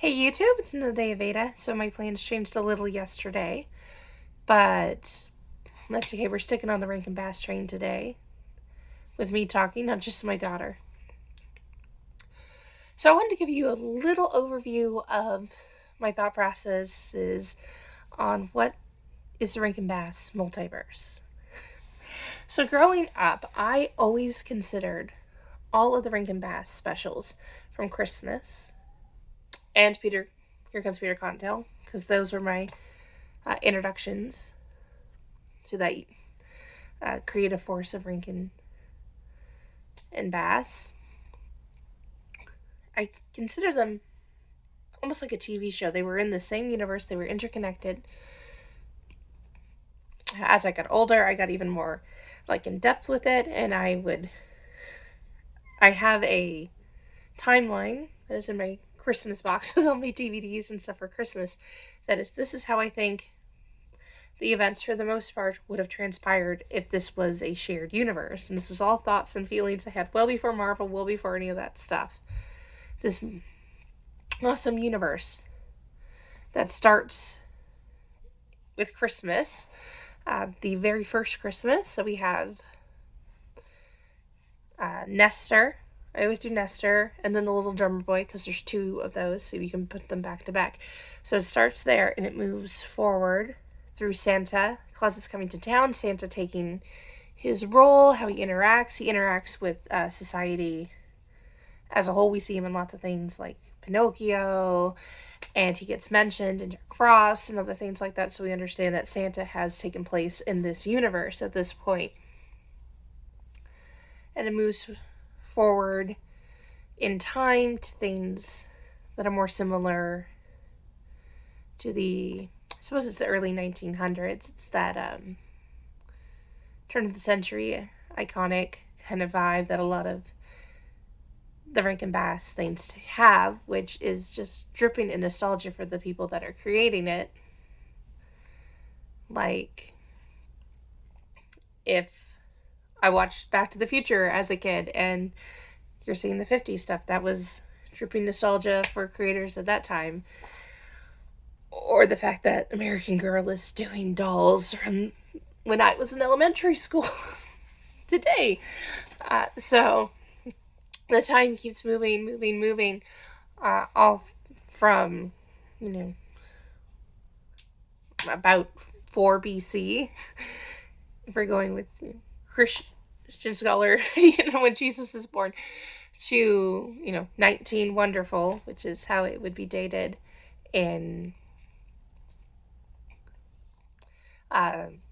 Hey YouTube, it's another day of VEDA, so my plans changed a little yesterday, but that's okay. We're sticking on the Rankin Bass train today with me talking, not just my daughter. So I wanted to give you a little overview of my thought processes on what is the Rankin Bass multiverse. So growing up, I always considered all of the Rankin Bass specials from Christmas and Here Comes Peter Cottontail, because those were my introductions to that creative force of Rankin and Bass. I consider them almost like a TV show. They were in the same universe, they were interconnected. As I got older, I got even more like in depth with it, and I have a timeline that is in my Christmas box with all my DVDs and stuff for Christmas. This is how I think the events, for the most part, would have transpired if this was a shared universe. And this was all thoughts and feelings I had well before Marvel, well before any of that stuff. This awesome universe that starts with Christmas, the very first Christmas. So we have Nestor. I always do Nestor, and then the little drummer boy, because there's two of those, so you can put them back to back. So it starts there, and it moves forward through Santa Claus is coming to town, Santa taking his role, how he interacts. He interacts with society as a whole. We see him in lots of things like Pinocchio, and he gets mentioned in Jack Frost and other things like that, so we understand that Santa has taken place in this universe at this point. And it moves forward in time to things that are more similar to I suppose it's the early 1900s. It's that turn of the century iconic kind of vibe that a lot of the Rankin Bass things have, which is just dripping in nostalgia for the people that are creating it. Like, if I watched Back to the Future as a kid and you're seeing the 50s stuff, that was dripping nostalgia for creators at that time. Or the fact that American Girl is doing dolls from when I was in elementary school today. So the time keeps moving, all from, about 4 BC. If we're going with Christian scholar, when Jesus is born, to, 19 Wonderful, which is how it would be dated in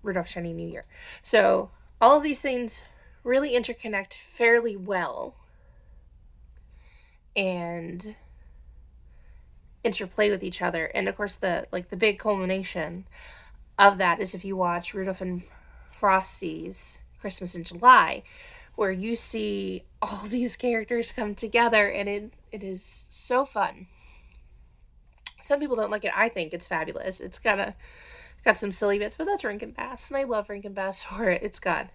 Rudolph Shiny New Year. So all of these things really interconnect fairly well and interplay with each other. And of course, the big culmination of that is if you watch Rudolph and Frosty's Christmas in July, where you see all these characters come together, and it is so fun. Some people don't like it. I think it's fabulous. It's got some silly bits, but that's Rankin Bass, and I love Rankin Bass for it. It's got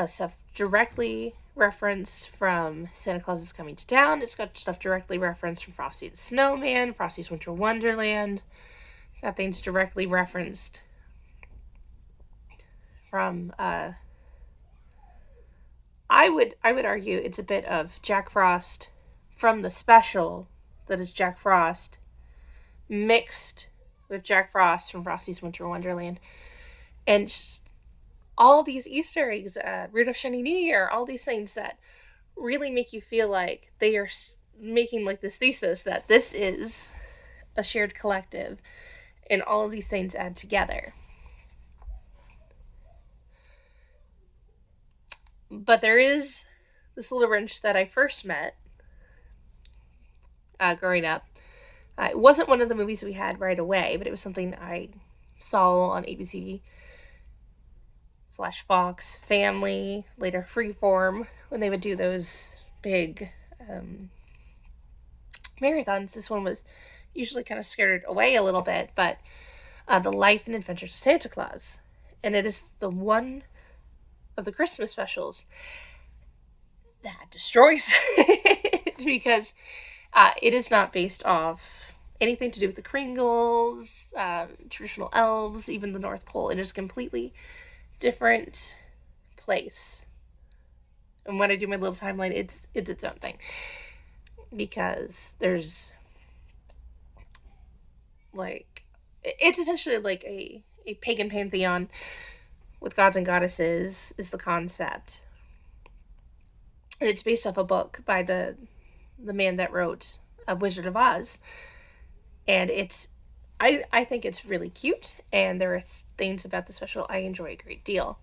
stuff directly referenced from Santa Claus is Coming to Town. It's got stuff directly referenced from Frosty the Snowman, Frosty's Winter Wonderland. Got things directly referenced from I would argue it's a bit of Jack Frost from the special that is Jack Frost mixed with Jack Frost from Frosty's Winter Wonderland. And just all these Easter eggs, Rudolph Shiny New Year, all these things that really make you feel like they are making like this thesis that this is a shared collective, and all of these things add together. But there is this little wrench that I first met growing up. It wasn't one of the movies we had right away, but it was something I saw on ABC/Fox Family, later Freeform, when they would do those big marathons. This one was usually kind of scared away a little bit, but The Life and Adventures of Santa Claus. And it is the one of the Christmas specials that destroys it because It is not based off anything to do with the Kringles, traditional elves, even the North Pole. It is a completely different place. And when I do my little timeline, it's its own thing, because there's like, it's essentially like a pagan pantheon with gods and goddesses is the concept, and it's based off a book by the man that wrote A Wizard of Oz, and I think it's really cute, and there are things about the special I enjoy a great deal.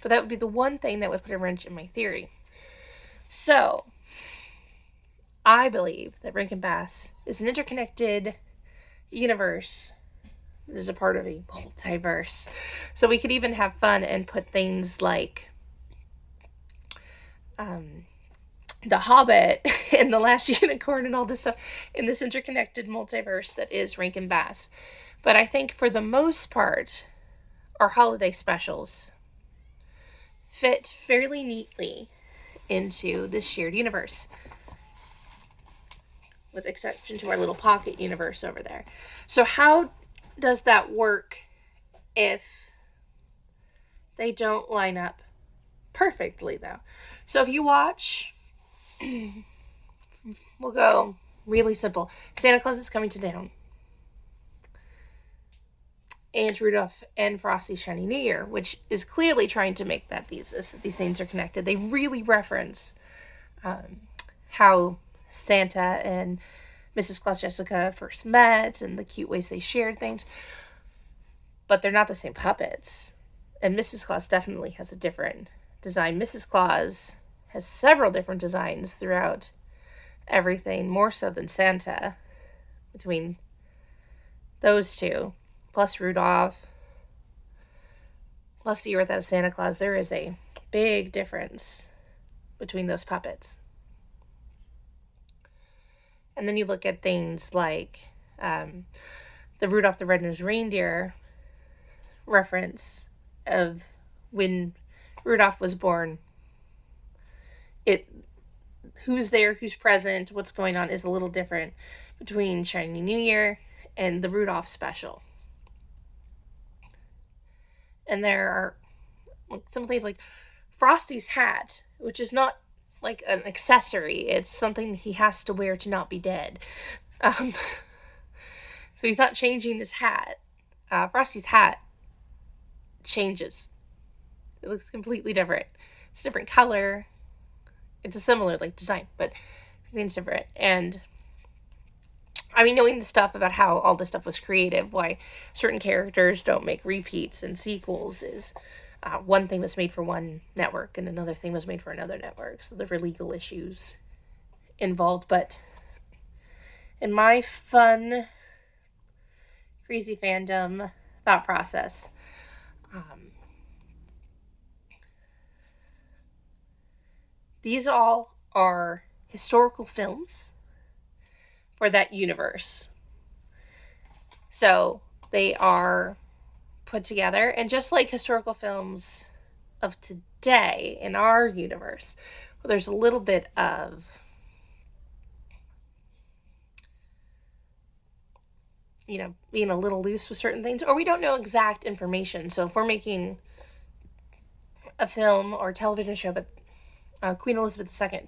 But that would be the one thing that would put a wrench in my theory. So, I believe that Rankin Bass is an interconnected universe that is a part of a multiverse. So we could even have fun and put things like The Hobbit and The Last Unicorn and all this stuff in this interconnected multiverse that is Rankin Bass. But I think for the most part, our holiday specials fit fairly neatly into this shared universe, with exception to our little pocket universe over there. So how does that work if they don't line up perfectly, though? So if you watch, we'll go really simple. Santa Claus is Coming to Town, and Rudolph and Frosty's Shiny New Year, which is clearly trying to make that these things are connected. They really reference how Santa and Mrs. Claus Jessica first met and the cute ways they shared things. But they're not the same puppets. And Mrs. Claus definitely has a different design. Mrs. Claus has several different designs throughout everything, more so than Santa, between those two. Plus Rudolph, plus the Year Without a Santa Claus. There is a big difference between those puppets. And then you look at things like the Rudolph the Red-Nosed Reindeer reference of when Rudolph was born. Who's there, who's present, what's going on is a little different between Shiny New Year and the Rudolph special. And there are some things like Frosty's hat, which is not like an accessory. It's something he has to wear to not be dead. So he's not changing his hat. Frosty's hat changes. It looks completely different. It's a different color. It's a similar design, but everything's different. And I mean, knowing the stuff about how all this stuff was creative, why certain characters don't make repeats and sequels is one thing was made for one network and another thing was made for another network. So there were legal issues involved. But in my fun, crazy fandom thought process, these all are historical films for that universe. So they are put together, and just like historical films of today in our universe, well, there's a little bit of being a little loose with certain things, or we don't know exact information. So if we're making a film or television show, but Queen Elizabeth II,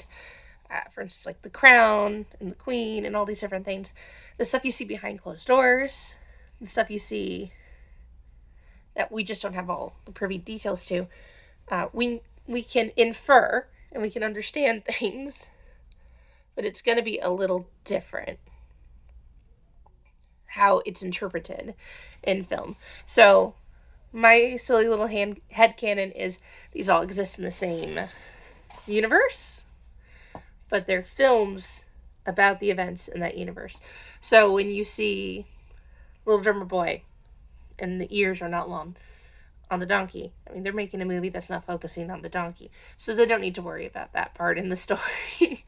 for instance, like The Crown and the Queen and all these different things, the stuff you see behind closed doors, the stuff you see that we just don't have all the privy details to, we can infer and we can understand things, but it's going to be a little different how it's interpreted in film. So my silly little headcanon is these all exist in the same universe, but they're films about the events in that universe. So when you see Little Drummer Boy and the ears are not long on the donkey, I mean, they're making a movie that's not focusing on the donkey, so they don't need to worry about that part in the story.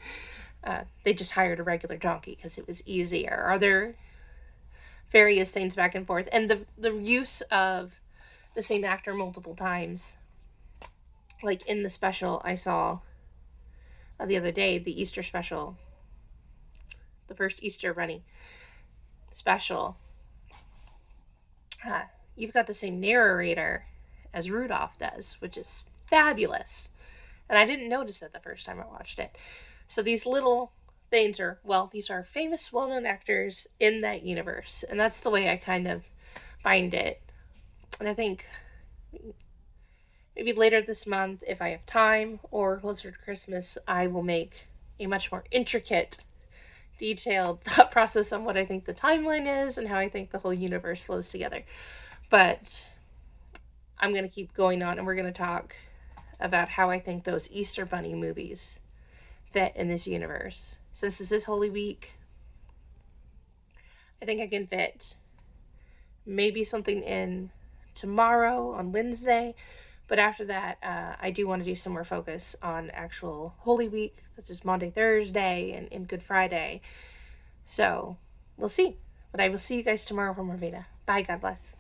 They just hired a regular donkey because it was easier. Are there various things back and forth, and the use of the same actor multiple times, like in the special I saw the other day, the Easter special the first Easter Bunny special, you've got the same narrator as Rudolph does, which is fabulous. And I didn't notice that the first time I watched it. So these little things are, well, these are famous, well-known actors in that universe. And that's the way I kind of find it. And I think maybe later this month, if I have time, or closer to Christmas, I will make a much more intricate, detailed thought process on what I think the timeline is and how I think the whole universe flows together. But I'm going to keep going on, and we're going to talk about how I think those Easter Bunny movies fit in this universe. Since this is Holy Week, I think I can fit maybe something in tomorrow on Wednesday. But after that, I do want to do some more focus on actual Holy Week, such as Maundy, Thursday, and Good Friday. So we'll see. But I will see you guys tomorrow for more VEDA. Bye. God bless.